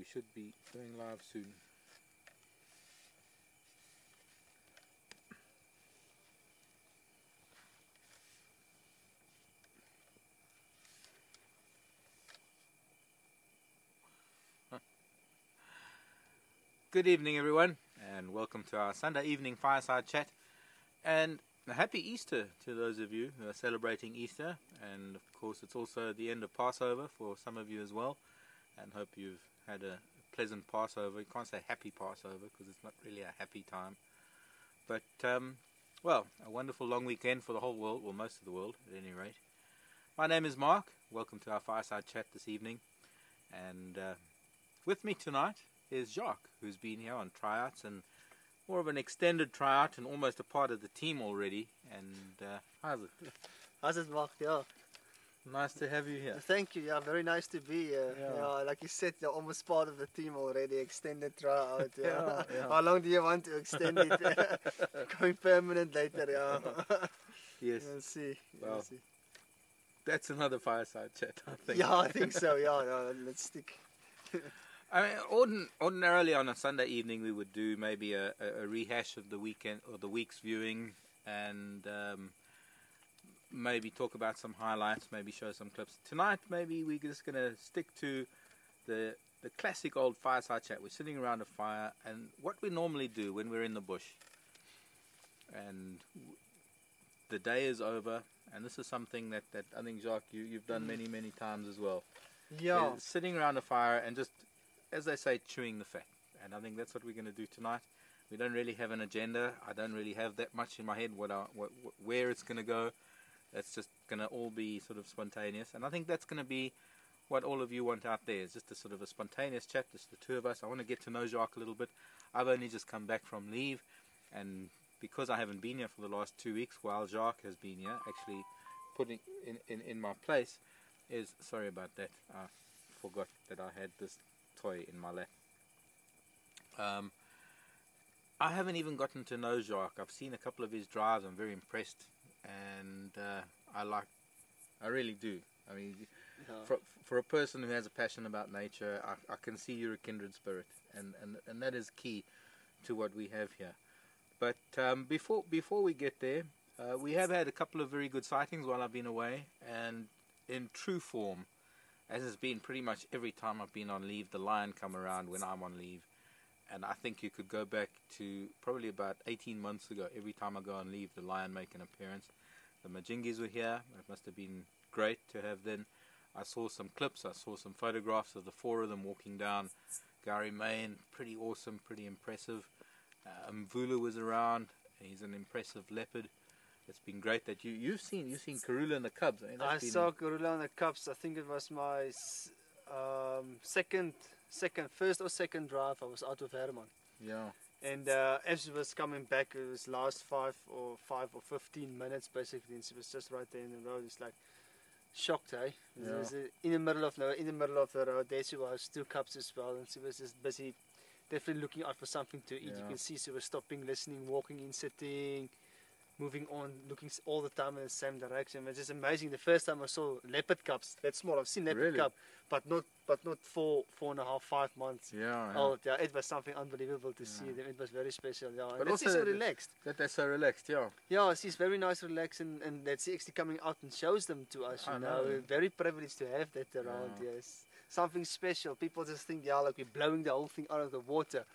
we should be going live soon. Good evening, everyone, and welcome to our Sunday evening fireside chat. And a happy Easter to those of you who are celebrating Easter. And of course, it's also the end of Passover for some of you as well. And hope you've had a pleasant Passover. You can't say happy Passover because it's not really a happy time. But, well, a wonderful long weekend for the whole world, or most of the world at any rate. My name is Mark. Welcome to our fireside chat this evening. And with me tonight is Jacques, who's been here on tryouts and more of an extended tryout and almost a part of the team already. And how's it? How's it, Marc? Yeah. Nice to have you here. Thank you. Yeah, very nice to be here. Yeah, like you said, you're almost part of the team already. Extended tryout. Yeah. How long do you want to extend it? Going permanent later. Yeah. Yes. We'll see. Well, We'll see. That's another fireside chat, I think. Yeah, I think so. Yeah. Let's stick. I mean, ordinarily on a Sunday evening we would do maybe a rehash of the weekend or the week's viewing, and maybe talk about some highlights, maybe show some clips. Tonight maybe we're just going to stick to the classic old fireside chat. We're sitting around a fire, and what we normally do when we're in the bush and the day is over, and this is something that I think, Jacques, you've done many times as well. Yeah. Sitting around a fire and just, as they say, chewing the fat. And I think that's what we're going to do tonight. We don't really have an agenda. I don't really have that much in my head where it's going to go. It's just going to all be sort of spontaneous. And I think that's going to be what all of you want out there, is just a sort of a spontaneous chat, just the two of us. I want to get to know Jacques a little bit. I've only just come back from leave, and because I haven't been here for the last 2 weeks, while Jacques has been here, actually putting in my place, is, sorry about that, I forgot that I had this toy in my lap. I haven't even gotten to know Jacques. I've seen a couple of his drives. I'm very impressed, and I really do. I mean, for a person who has a passion about nature, I can see you're a kindred spirit, and that is key to what we have here. But before we get there, we have had a couple of very good sightings while I've been away, and in true form, as has been pretty much every time I've been on leave, the lion come around when I'm on leave. And I think you could go back to probably about 18 months ago. Every time I go on leave, the lion make an appearance. The Majingis were here. It must have been great to have them. I saw some clips. I saw some photographs of the four of them walking down Gary Main. Pretty awesome, pretty impressive. Mvula was around. He's an impressive leopard. It's been great that you've seen Karula and the cubs. I saw Karula and the cubs. I think it was my first or second drive. I was out of Herman. Yeah. And as she was coming back, it was last 5 or 15 minutes basically, and she was just right there in the road. It's like shocked, eh? Yeah. It was in the middle of the road. There she was, 2 cubs as well, and she was just busy, definitely looking out for something to eat. Yeah. You can see she was stopping, listening, walking in, sitting, moving on, looking all the time in the same direction. It's just amazing. The first time I saw leopard cubs that small, I've seen leopard cub, but not 4.5, 5 months old. Yeah, it was something unbelievable to see them. It was very special. Yeah, but also so relaxed. That they're so relaxed. Yeah. Yeah, she's very nice, relaxed, and that's actually coming out and shows them to us. You know, we're very privileged to have that around. Yeah. Yes, something special. People just think, like we're blowing the whole thing out of the water.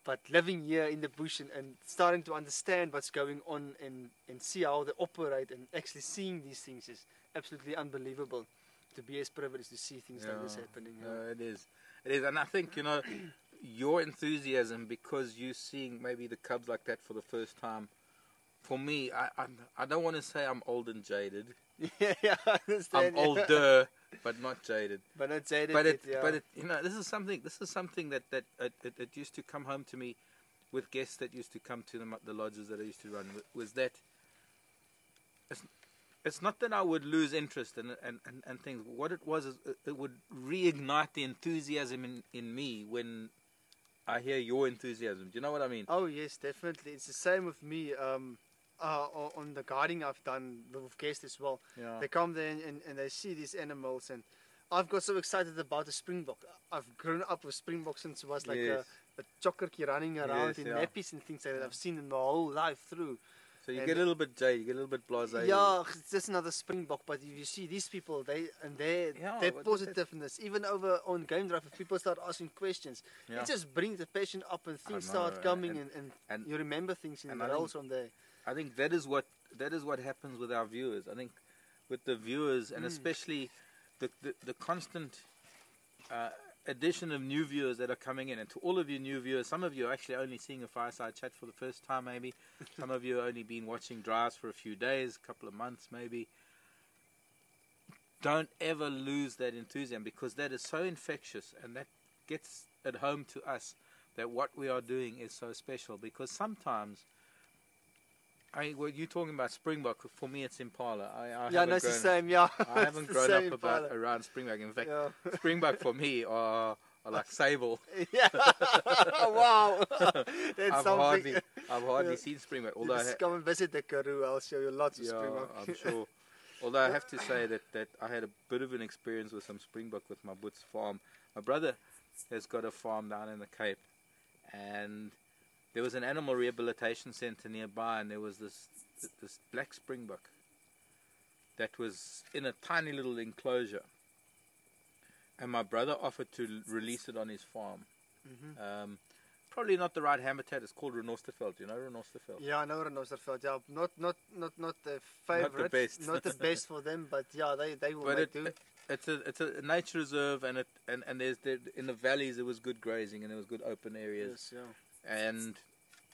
But living here in the bush and starting to understand what's going on and see how they operate and actually seeing these things is absolutely unbelievable. To be as privileged to see things like this happening. It is. And I think, your enthusiasm because you're seeing maybe the cubs like that for the first time. For me, I don't want to say I'm old and jaded. Yeah, I understand. I'm older, but not jaded. But not jaded. But this is something that it used to come home to me with guests that used to come to the lodges that I used to run. Was that it's not that I would lose interest and things. What it was is it would reignite the enthusiasm in me when I hear your enthusiasm. Do you know what I mean? Oh yes, definitely. It's the same with me. On the guiding I've done with guests as well. Yeah. They come there and they see these animals, and I've got so excited about the springbok. I've grown up with springbok since I was like Yes. a chokkerkie running around in nappies and things like that. I've seen them my whole life through. So you get a little bit jaded, you get a little bit blasé. Yeah, it's just another springbok. But if you see these people, their positiveness, even over on Game Drive, if people start asking questions, it just brings the passion up and things start coming and you remember things in the roles on there. I think that is what happens with our viewers. I think with the viewers, and especially the constant addition of new viewers that are coming in, and to all of you new viewers, some of you are actually only seeing a Fireside Chat for the first time maybe, some of you have only been watching drives for a few days, a couple of months maybe. Don't ever lose that enthusiasm, because that is so infectious, and that gets at home to us that what we are doing is so special. Because sometimes, well, you're talking about springbok. For me, it's impala. It's the same. Yeah, I haven't grown up around springbok. In fact, springbok for me are like sable. Yeah. Wow. That's I've hardly seen springbok. Although just come and visit the Karoo. I'll show you lots of springbok. I'm sure. Although I have to say that I had a bit of an experience with some springbok with my Boots farm. My brother has got a farm down in the Cape, and there was an animal rehabilitation centre nearby, and there was this black springbok that was in a tiny little enclosure. And my brother offered to release it on his farm. Probably not the right habitat. It's called Renosterveld. You know Renosterveld? Yeah, I know Renosterveld. Yeah, not the favourite, not the best for them, but yeah, they will make do. It's a nature reserve, and there's in the valleys there was good grazing and there was good open areas. Yes, yeah. And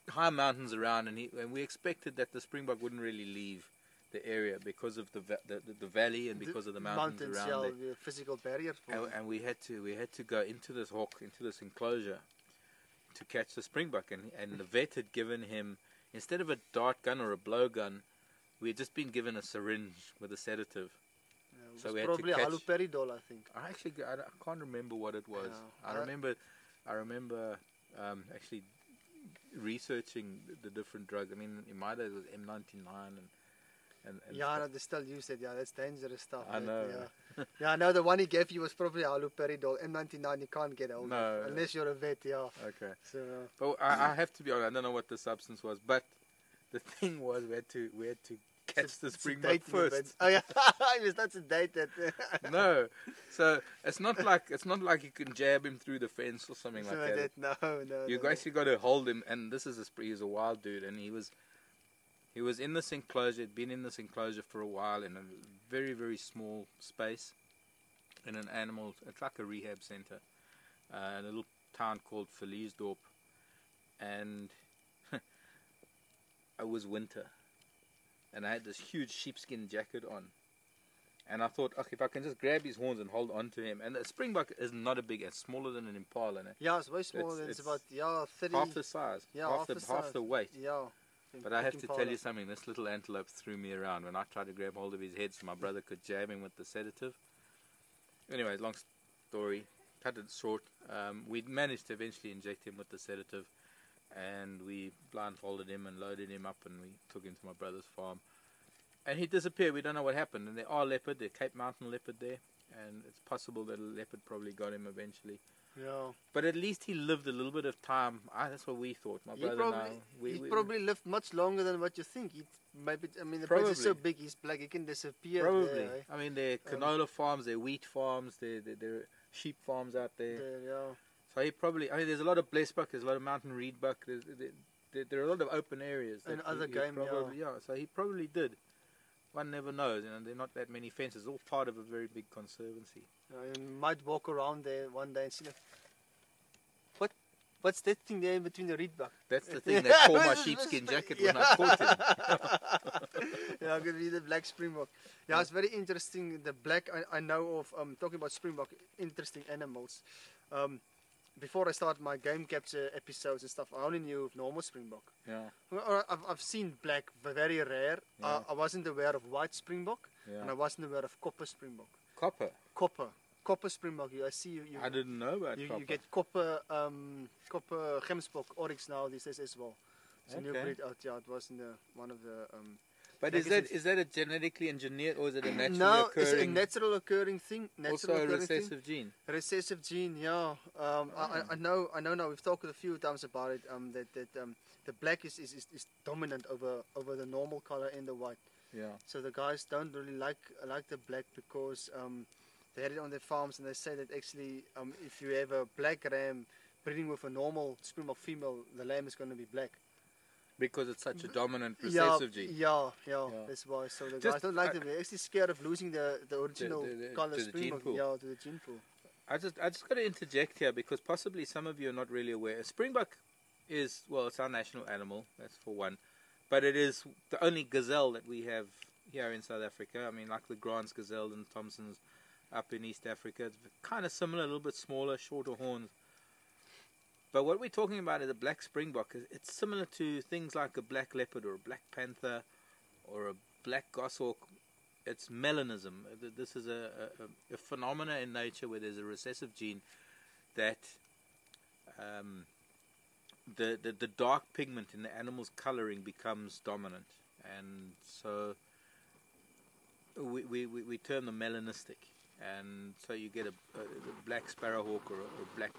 high mountains around, and we expected that the springbok wouldn't really leave the area because of the valley and because of the mountains around there. The physical barriers. And we had to go into this enclosure to catch the springbok, and the vet had given him, instead of a dart gun or a blow gun, we had just been given a syringe with a sedative. Yeah, so we had probably haloperidol, I think. I can't remember what it was. Yeah. I remember actually researching the different drugs. I mean, in my days it was M99 and yeah, no, they still use it. Yeah, that's dangerous stuff. I know. Yeah, I know the one he gave you was probably haloperidol. M99 you can't get hold of unless you're a vet. Yeah. Okay. So, but I have to be honest. I don't know what the substance was, but the thing was we had to catch the springbok first. Oh yeah, that's a date that. No, so it's not like you can jab him through the fence or something like that. No. You actually got to hold him, and this is he's a wild dude, and he was in this enclosure. He'd been in this enclosure for a while in a very, very small space in an animal. It's like a rehab center, a little town called Verliesdorp, and it was winter. And I had this huge sheepskin jacket on. And I thought, okay, if I can just grab his horns and hold on to him. And the springbok is not it's smaller than an impala. Yeah, it's way smaller. It's about 30. Half the size. Yeah, half the weight. Yeah. But I have to tell you something. This little antelope threw me around when I tried to grab hold of his head so my brother could jab him with the sedative. Anyway, long story. Cut it short. We managed to eventually inject him with the sedative. And we blindfolded him and loaded him up, and we took him to my brother's farm. And he disappeared. We don't know what happened. And there are leopard, there Cape Mountain leopard there, and it's possible that a leopard probably got him eventually. Yeah. But at least he lived a little bit of time. That's what we thought. My brother and I. He probably lived much longer than what you think. The place is so big. He's black. He can disappear. Probably. There, I mean, there are canola farms, there are wheat farms, there are sheep farms out there. So he probably, there's a lot of blessbuck, there's a lot of mountain reedbuck, there are a lot of open areas. And other game, So he probably did. One never knows, there are not that many fences. It's all part of a very big conservancy. You might walk around there one day and see what's that thing there in between the reedbuck? That's the thing that tore my sheepskin jacket when I caught him. I could be the black springbok. Yeah, it's very interesting. The black, I know of, talking about springbok, interesting animals. Before I started my game capture episodes and stuff, I only knew of normal springbok. Yeah. I've seen black, very rare. Yeah. I wasn't aware of white springbok, and I wasn't aware of copper springbok. Copper springbok. I see you. I didn't know about copper. You get copper gemsbok oryx now these days as well. It's a new breed out. Yeah, it was in one of the. But is that a genetically engineered, or is it a naturally no, occurring? it's a natural occurring thing. Also a recessive gene. A recessive gene, yeah. I know. Now we've talked a few times about it. The black is dominant over the normal color and the white. Yeah. So the guys don't really like the black because they had it on their farms, and they say that actually if you have a black ram breeding with a normal Springbok female, the lamb is going to be black. Because it's such a dominant recessive gene. Yeah, that's why. So the guys don't like them. They're actually scared of losing the original color Springbok. Yeah, to the gene pool. I just got to interject here because possibly some of you are not really aware. A Springbok is, well, it's our national animal, that's for one. But it is the only gazelle that we have here in South Africa. I mean, like the Grant's gazelle and Thompson's up in East Africa. It's kind of similar, a little bit smaller, shorter horns. But what we're talking about is a black Springbok. It's similar to things like a black leopard or a black panther or a black goshawk. It's melanism. This is a phenomena in nature where there's a recessive gene that the dark pigment in the animal's coloring becomes dominant. And so we term them melanistic. And so you get a black sparrowhawk or a black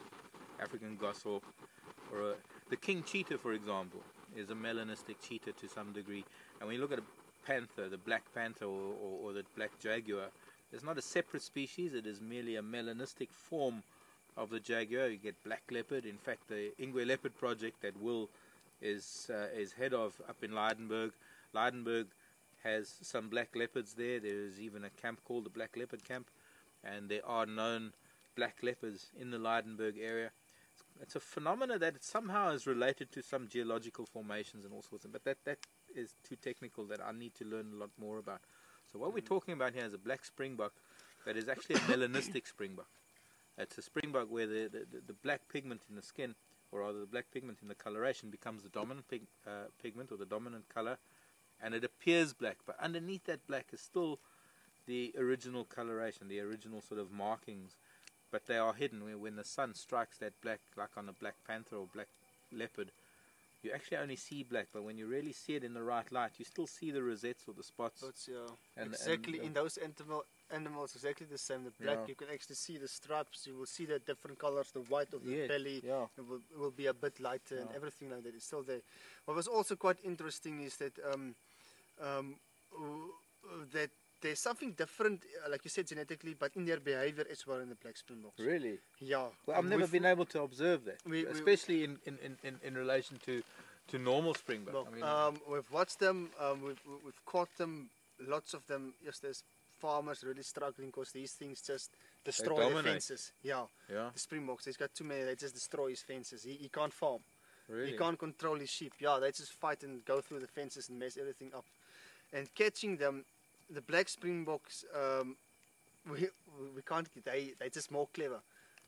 African goshawk, or the king cheetah, for example, is a melanistic cheetah to some degree. And when you look at a panther, the black panther or the black jaguar, it's not a separate species. It is merely a melanistic form of the jaguar. You get black leopard. In fact, the Ingwe Leopard project that Will is head of up in Lydenburg. Lydenburg has some black leopards there. There is even a camp called the Black Leopard Camp, and there are known black leopards in the Lydenburg area. It's a phenomena that somehow is related to some geological formations and all sorts of, but that is too technical that I need to learn a lot more about. So what we're talking about here is a black Springbok that is actually a melanistic Springbok. It's a Springbok where the black pigment in the skin, or rather the black pigment in the coloration, becomes the dominant pigment or the dominant color, and it appears black, but underneath that black is still the original coloration, the original sort of markings, but they are hidden. When the sun strikes that black, like on a black panther or black leopard, you actually only see black, but when you really see it in the right light, you still see the rosettes or the spots. Exactly, in those animals, exactly the same. The black, you can actually see the stripes, you will see the different colors, the white of the belly, it will be a bit lighter and everything like that is still there. What was also quite interesting is that that there's something different, like you said, genetically, but in their behavior as well in the black Springboks. Really? Yeah. Well, I've never been able to observe that, especially in relation to normal Springboks. Well, we've watched them, we've caught them, lots of them. Yes, there's farmers really struggling because these things just destroy the fences. Yeah. The Springboks, he's got too many, they just destroy his fences. He can't farm. Really? He can't control his sheep. Yeah, they just fight and go through the fences and mess everything up. And catching them, the black Springboks, we can't. They're just more clever.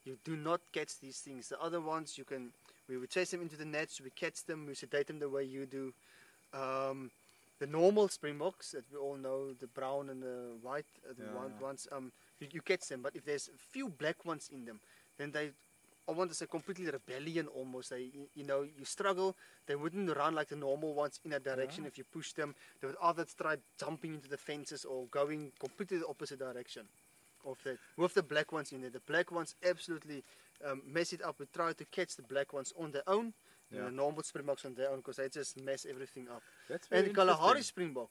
You do not catch these things. The other ones, we would chase them into the nets. We catch them. We sedate them the way you do. The normal Springboks that we all know, the brown and the white, ones, you catch them. But if there's a few black ones in them, then I want to say completely rebellion almost. You struggle. They wouldn't run like the normal ones in a direction. If you push them, they would either try jumping into the fences or going completely the opposite direction of that. With the black ones in there, the black ones absolutely mess it up. We try to catch the black ones on their own, and the normal Springboks on their own, because they just mess everything up. And the Kalahari Springbok,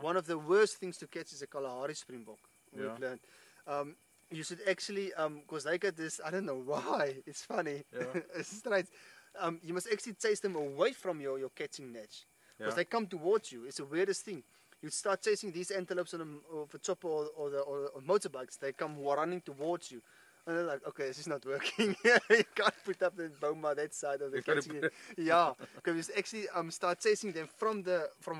one of the worst things to catch is a Kalahari Springbok. We've learned. You should actually, because they get this, I don't know why, it's funny, it's strange. You must actually chase them away from your catching net, because they come towards you. It's the weirdest thing. You start chasing these antelopes on a chopper or motorbikes, they come running towards you. And they're like, okay, this is not working. You can't put up the boma that side of the catching. Because you actually start chasing them from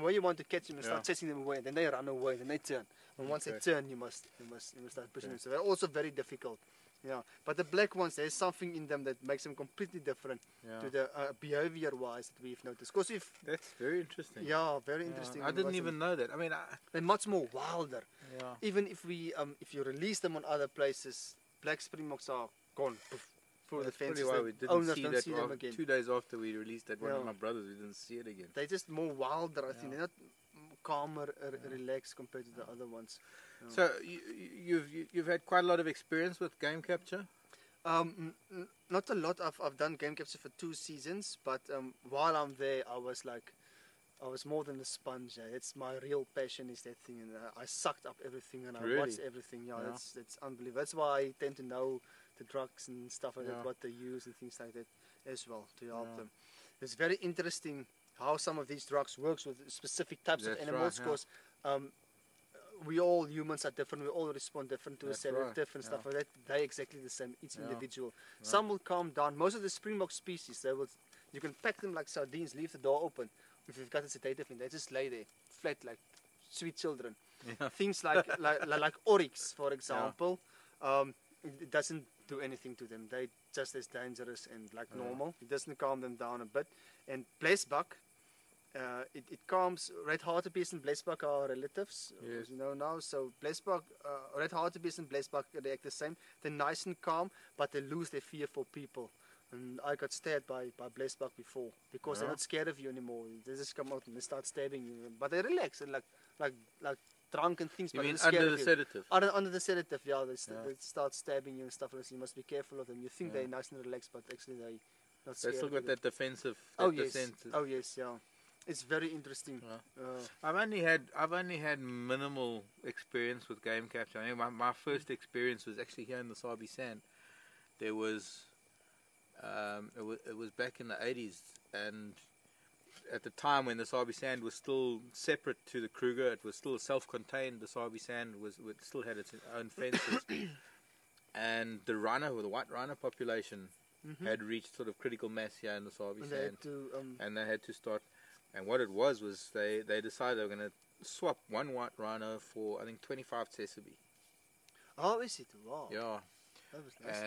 where you want to catch them, and start chasing them away. Then they run away, then they turn. And once they turn, you must start pushing them. So they're also very difficult. But the black ones, there's something in them that makes them completely different to the behavior-wise that we've noticed. That's very interesting. Yeah, very interesting. I didn't even know that. I mean, they're much more wilder. Even if you release them on other places, black Springboks are gone through the fences. That's probably why we didn't see them again. 2 days after we released that one of my brothers, we didn't see it again. They're just more wilder, I think. They're not calmer, relaxed compared to the other ones. So you've had quite a lot of experience with game capture. Not a lot. I've done game capture for 2 seasons, but while I'm there, I was more than a sponge. It's my real passion is that thing, and I sucked up everything and I watched everything. Yeah, that's unbelievable. That's why I tend to know the drugs and stuff like that, what they use and things like that as well to help them. It's very interesting how some of these drugs works with specific types of animals, because we all humans are different. We all respond different to a sedative and stuff like that. They're exactly the same, each individual. Some will calm down. Most of the springbok species, you can pack them like sardines, leave the door open. If you've got a sedative in, they just lay there flat like sweet children. Things like oryx, for example, it doesn't do anything to them. They just as dangerous and like normal. It doesn't calm them down a bit. And blesbok, it calms. Red hartebeest and blesbok are relatives, as you know now. So blesbok, red hartebeest and blesbok react the same. They're nice and calm, but they lose their fear for people. And I got stabbed by blesbok before, because they're not scared of you anymore. They just come out and they start stabbing you. But they relax and like drunk and things. You but mean under the sedative? Under the sedative, they start stabbing you and stuff like that. So you must be careful of them. You think they're nice and relaxed, but actually they're not scared. They still got that defensive. Oh yes, yeah. It's very interesting. I've only had minimal experience with game capture. I mean, my first experience was actually here in the Sabi Sand. There was. It was back in the 80s, and at the time when the Sabi Sand was still separate to the Kruger, it was still self-contained. The Sabi Sand still had its own fences, and the white rhino population had reached sort of critical mass here in the Sabi Sand, and they had to start. And what it was they decided they were going to swap one white rhino for, I think, 25 tsesebe. Oh, is it? Wow. Yeah. That was nice.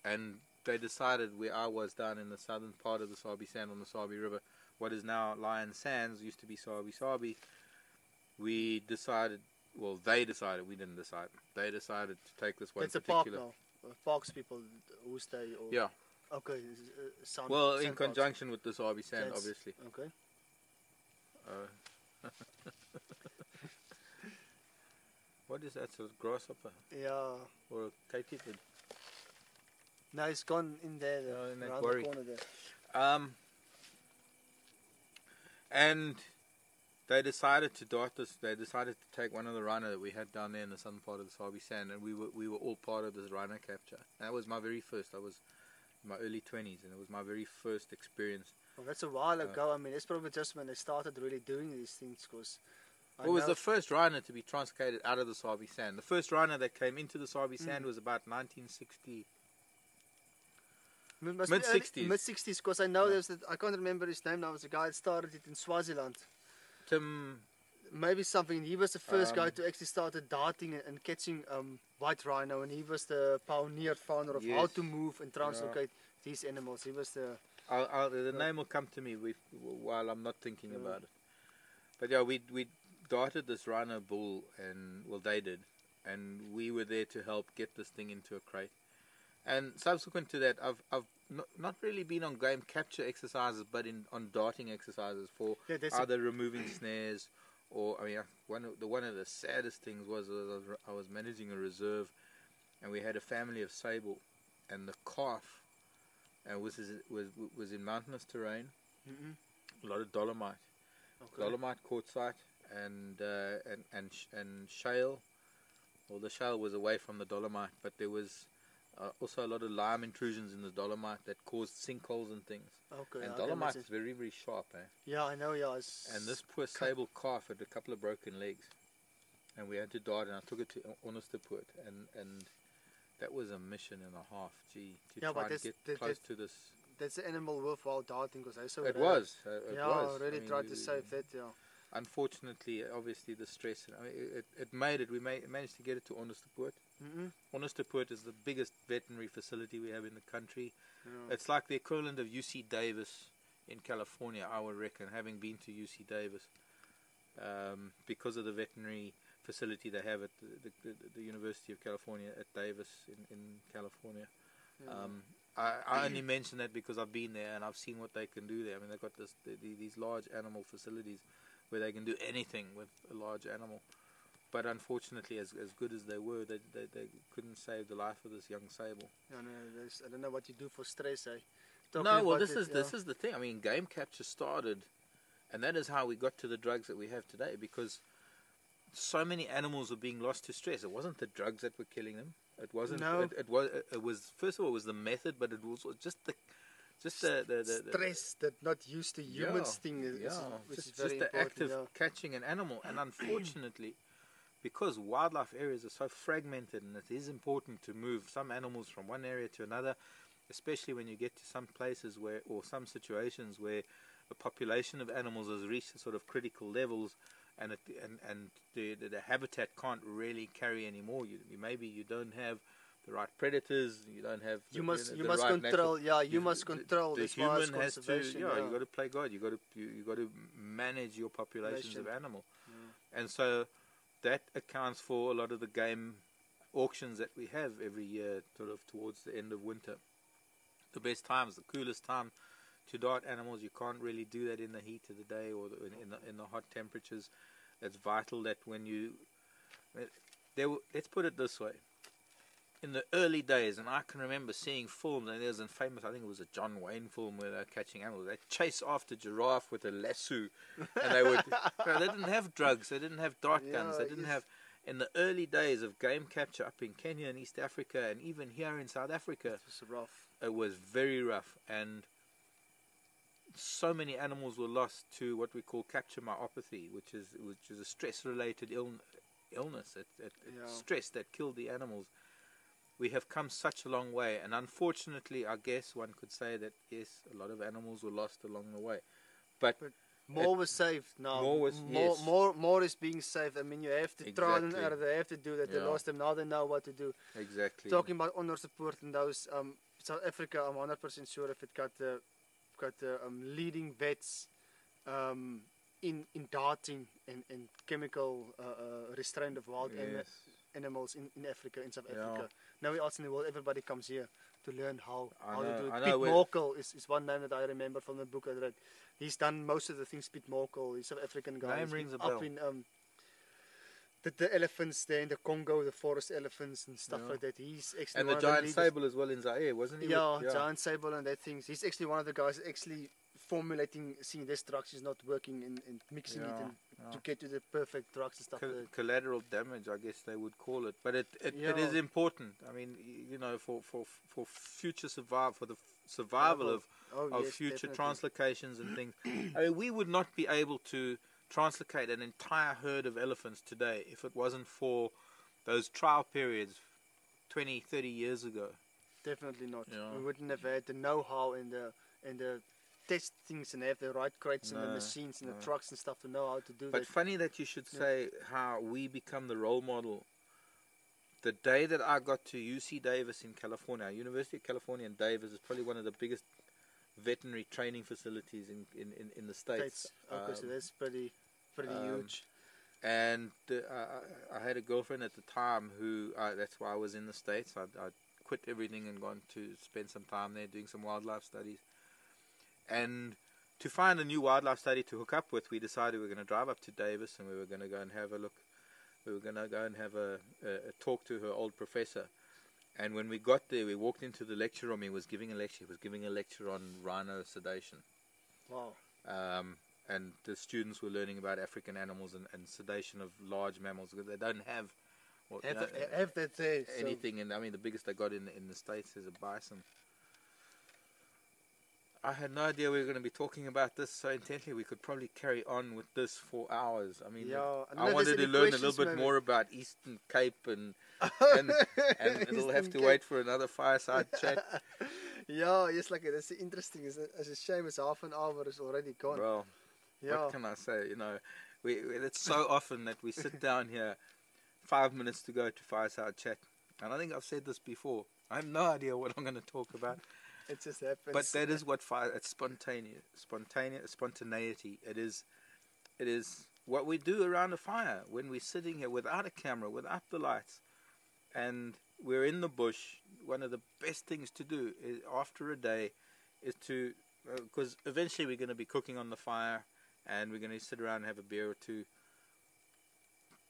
And they decided where I was down in the southern part of the Sabi Sand on the Sabi River, what is now Lion Sands, used to be Sabi. They decided, we didn't decide. They decided to take this one particular... It's a park now. Parks people who stay... Or... Yeah. Okay. In conjunction with the Sabi Sand, obviously. Okay. What is that? It's a grasshopper? Yeah. Or a katydid? No, it's gone in there, in that around quarry. the corner there. And they decided to dart this. They decided to take one of the rhino that we had down there in the southern part of the Sabi Sand, and we were all part of this rhino capture. And that was my very first. I was in my early 20s, and it was my very first experience. Well, that's a while ago. I mean, it's probably just when they started really doing these things, because... It was the first rhino to be translocated out of the Sabi Sand. The first rhino that came into the Sabi Sand was about 1960. Mid-60s. Mid-60s, because I know there's I can't remember his name now. It was a guy that started it in Swaziland. Tim... Maybe something. He was the first guy to actually start darting and catching white rhino, and he was the pioneer founder of how to move and translocate these animals. He was the... the name will come to me while I'm not thinking about it. But yeah, we darted this rhino bull, and they did, and we were there to help get this thing into a crate. And subsequent to that, I've not really been on game capture exercises, but on darting exercises for either removing snares, or I mean, one of the saddest things was I was managing a reserve, and we had a family of sable, and the calf, was in mountainous terrain, a lot of dolomite. Okay. Dolomite quartzite and shale. Well, the shale was away from the dolomite, but there was also a lot of lime intrusions in the dolomite that caused sinkholes and things. Okay. And dolomite is very, very sharp, eh? Yeah, I know. Yeah. And this poor sable calf had a couple of broken legs, and we had to dart, and I took it to Onderstepoort, and that was a mission and a half. Gee, to try and get close to this. That's the animal worthwhile darting, because I saw it. Was. I really tried to save that. Yeah. Unfortunately, obviously, the stress. I mean, it made it. We managed to get it to Onderstepoort. Onderstepoort is the biggest veterinary facility we have in the country. Yeah. It's like the equivalent of UC Davis in California, I would reckon, having been to UC Davis, because of the veterinary facility they have at the University of California at Davis in California. Yeah. I only mention that because I've been there and I've seen what they can do there. I mean, they've got these large animal facilities where they can do anything with a large animal. But unfortunately, as good as they were, they couldn't save the life of this young sable. No, I don't know what you do for stress, eh? No, well, this is the thing. I mean, game capture started, and that is how we got to the drugs that we have today, because so many animals were being lost to stress. It wasn't the drugs that were killing them. It wasn't. No. It was first of all, it was the method, but it was just the stress that not used to humans thing. Which is very the act of catching an animal, and unfortunately, because wildlife areas are so fragmented, and it is important to move some animals from one area to another, especially when you get to some places where, or some situations where, the population of animals has reached sort of critical levels, and the habitat can't really carry anymore. Maybe you don't have the right predators. You don't have. You must control. You must control. The human has to. You got to play God. You got to manage your populations of animal, and so that accounts for a lot of the game auctions that we have every year, sort of towards the end of winter. The best times, the coolest time to dart animals. You can't really do that in the heat of the day or in the hot temperatures. It's vital that when you. Let's put it this way. In the early days, and I can remember seeing films, and there's a famous, I think it was a John Wayne film where they're catching animals. They chase after giraffe with a lasso, and they would. They didn't have drugs. They didn't have dart guns. They didn't have. In the early days of game capture up in Kenya and East Africa, and even here in South Africa, it was very rough, and so many animals were lost to what we call capture myopathy, which is a stress-related illness. Stress that killed the animals. We have come such a long way, and unfortunately, I guess one could say that yes, a lot of animals were lost along the way, but more was saved now. More is being saved. I mean, you have to try and they have to do that. They lost them, now they know what to do. Exactly. Talking about honor support and those, South Africa, I'm 100% sure if it got the leading vets in darting and chemical restraint of wild animals in Africa, in South Africa. Nowhere else in the world, everybody comes here to learn how to do it. Piet Morkel is one name that I remember from the book I read. He's done most of the things. Piet Morkel, he's South African guy. Name rings a bell. Up in the elephants there in the Congo, the forest elephants and stuff like that. He's actually and the giant sable as well in Zaire, wasn't he? Giant sable and that things. He's actually one of the guys actually formulating, seeing this drugs is not working and mixing it to get to the perfect drugs and stuff. Collateral damage, I guess they would call it, but it is important. I mean, for future survival, for the survival of future translocations and things. I mean, we would not be able to translocate an entire herd of elephants today if it wasn't for those trial periods 20, 30 years ago. Definitely not. We wouldn't have had the know-how and the test things and have the right crates and the machines and the trucks and stuff to know how to do that. But funny that you should say how we become the role model. The day that I got to UC Davis in California, University of California in Davis is probably one of the biggest veterinary training facilities in the States. Okay, so that's pretty huge. And I had a girlfriend at the time who, that's why I was in the States. I quit everything and gone to spend some time there doing some wildlife studies. And to find a new wildlife study to hook up with, we decided we were going to drive up to Davis and we were going to go and have a look. We were going to go and have a talk to her old professor. And when we got there, we walked into the lecture room. He was giving a lecture. He was giving a lecture on rhino sedation. Wow. And the students were learning about African animals and sedation of large mammals because they don't have anything. And I mean, the biggest they got in the States is a bison. I had no idea we were going to be talking about this so intently. We could probably carry on with this for hours. I mean, I wanted to learn a little bit more about Eastern Cape and it'll have to wait for another fireside chat. It's like it's interesting. It's a shame it's half an hour is already gone. Well, what can I say? It's so often that we sit down here 5 minutes to go to fireside chat. And I think I've said this before. I have no idea what I'm going to talk about. It just happens. But that is what it's spontaneity. It is what we do around a fire when we're sitting here without a camera, without the lights, and we're in the bush. One of the best things to do is after a day is to, because eventually we're going to be cooking on the fire, and we're going to sit around and have a beer or two.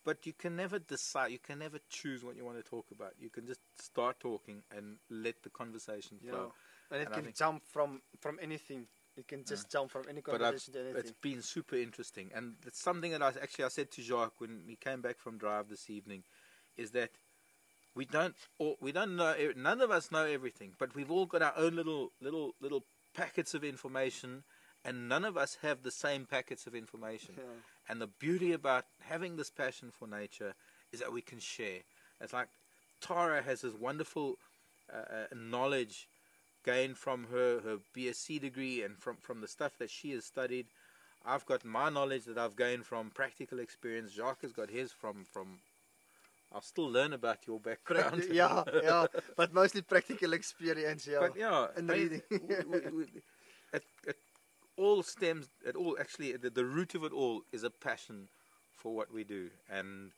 But you can never decide, you can never choose what you want to talk about. You can just start talking and let the conversation flow. And it can jump from anything. It can just jump from any conversation to anything. It's been super interesting. And it's something that I said to Jacques when he came back from drive this evening, is that we don't know, none of us know everything, but we've all got our own little packets of information, and none of us have the same packets of information. Yeah. And the beauty about having this passion for nature is that we can share. It's like Tara has this wonderful knowledge gained from her BSc degree and from the stuff that she has studied. I've got my knowledge that I've gained from practical experience. Jacques has got his from I'll still learn about your background. Yeah, but mostly practical experience. Yeah, but yeah, and reading. It all stems. It all actually the root of it all is a passion for what we do, and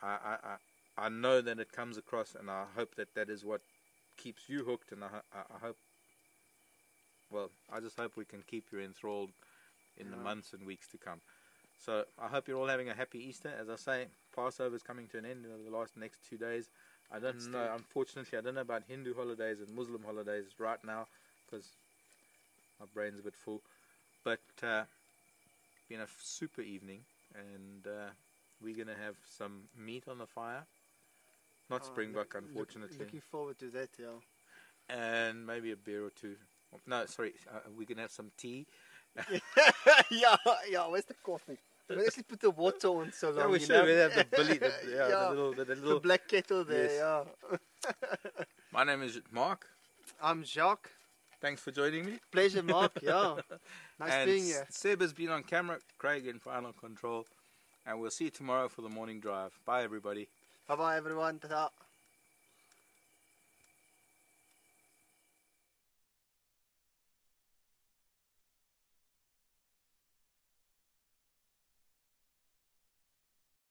I know that it comes across, and I hope that is what keeps you hooked, and I hope. Well, I just hope we can keep you enthralled in the months and weeks to come. So I hope you're all having a happy Easter. As I say, Passover is coming to an end in the next 2 days. I don't know, unfortunately, I don't know about Hindu holidays and Muslim holidays right now because my brain's a bit full. But been a super evening, and we're going to have some meat on the fire. Not springbuck, unfortunately. Looking forward to that, yeah. And maybe a beer or two. No, sorry, we're going to have some tea. yeah, where's the coffee? We actually put the water on so long. Yeah, we should. We have the Billy, the little black kettle there. Yes. Yeah. My name is Marc. I'm Jacques. Thanks for joining me. Pleasure, Marc. Yeah, nice being here. Seb has been on camera. Craig in final control, and we'll see you tomorrow for the morning drive. Bye, everybody. Bye, everyone. Ta-ta.